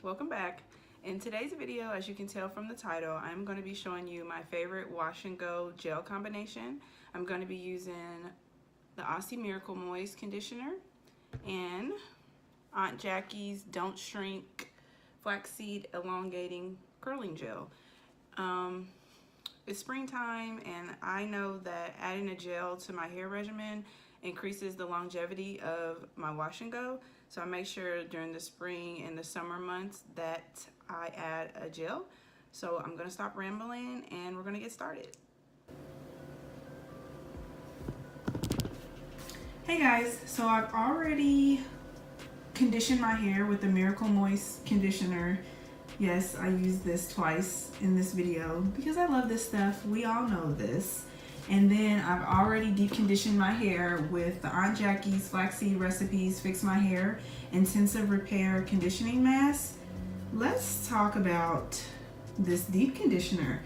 Welcome back. In today's video, as you can tell from the title, I'm going to be showing you my favorite wash and go gel combination. I'm going to be using the Aussie Miracle Moist Conditioner and Aunt Jackie's Don't Shrink Flaxseed Elongating Curling Gel. It's springtime and I know that adding a gel to my hair regimen increases the longevity of my wash and go. So I make sure during the spring and the summer months that I add a gel. So I'm gonna stop rambling and we're gonna get started. Hey guys, so I've already conditioned my hair with the Miracle Moist conditioner. Yes, I used this twice in this video because I love this stuff. We all know this. And then I've already deep conditioned my hair with the Aunt Jackie's Flaxseed Recipes Fix My Hair Intensive Repair Conditioning Mask. Let's talk about this deep conditioner.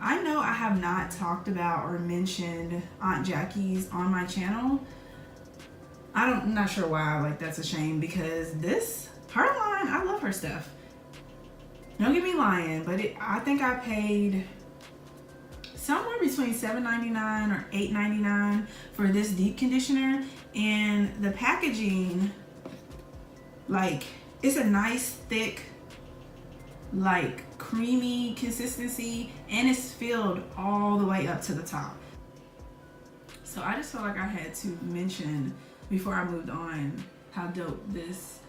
I know I have not talked about or mentioned Aunt Jackie's on my channel. I'm not sure why, like that's a shame because her line, I love her stuff. Don't get me lying, but I think I paid somewhere between $7.99 or $8.99 for this deep conditioner, and the packaging, like, it's a nice thick, like creamy consistency, and it's filled all the way up to the top. So I just felt like I had to mention before I moved on how dope this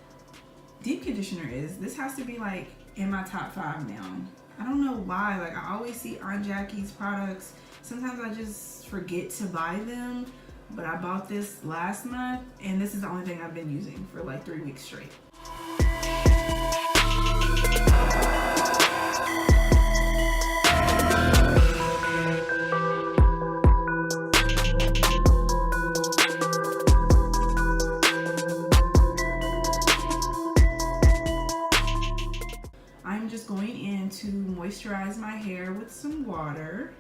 deep conditioner is. This has to be like in my top 5 now. I don't know why, like I always see Aunt Jackie's products. Sometimes I just forget to buy them, but I bought this last month and this is the only thing I've been using for like 3 weeks straight. I'm just going in to moisturize my hair with some water.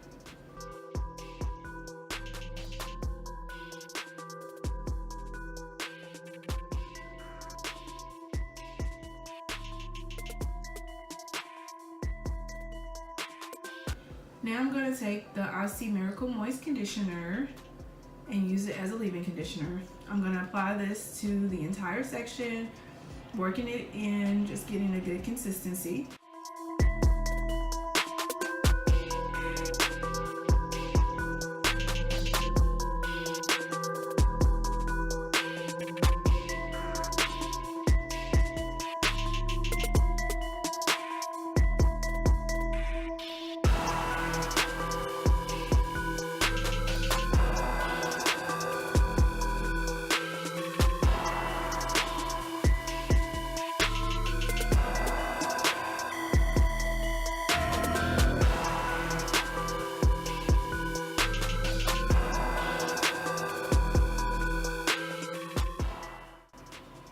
Now I'm going to take the Aussie Miracle Moist Conditioner and use it as a leave-in conditioner. I'm going to apply this to the entire section, working it in, just getting a good consistency.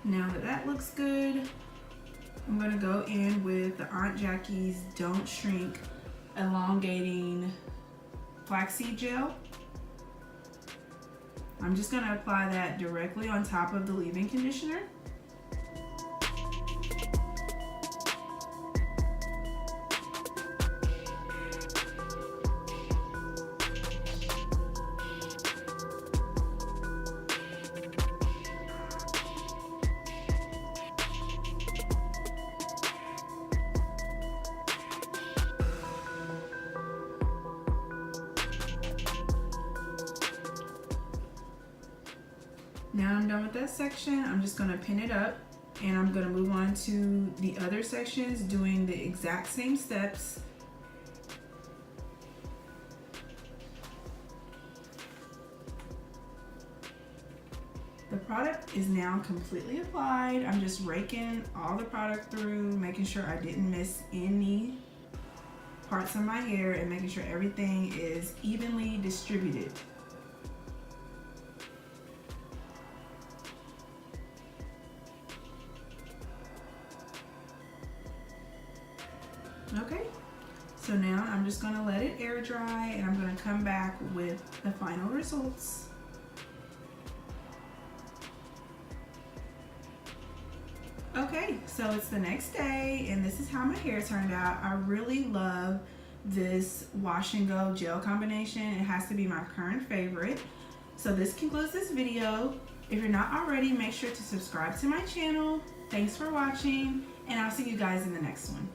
Now that looks good, I'm gonna go in with the Aunt Jackie's Don't Shrink Elongating Flaxseed Gel. I'm just gonna apply that directly on top of the leave-in conditioner. Now I'm done with that section. I'm just gonna pin it up and I'm gonna move on to the other sections doing the exact same steps. The product is now completely applied. I'm just raking all the product through, making sure I didn't miss any parts of my hair and making sure everything is evenly distributed. Okay, so now I'm just gonna let it air dry and I'm gonna come back with the final results. Okay, So it's the next day and this is how my hair turned out. I really love this wash and go gel combination. It has to be my current favorite. So this concludes this video. If you're not already, make sure to subscribe to my channel. Thanks for watching, and I'll see you guys in the next one.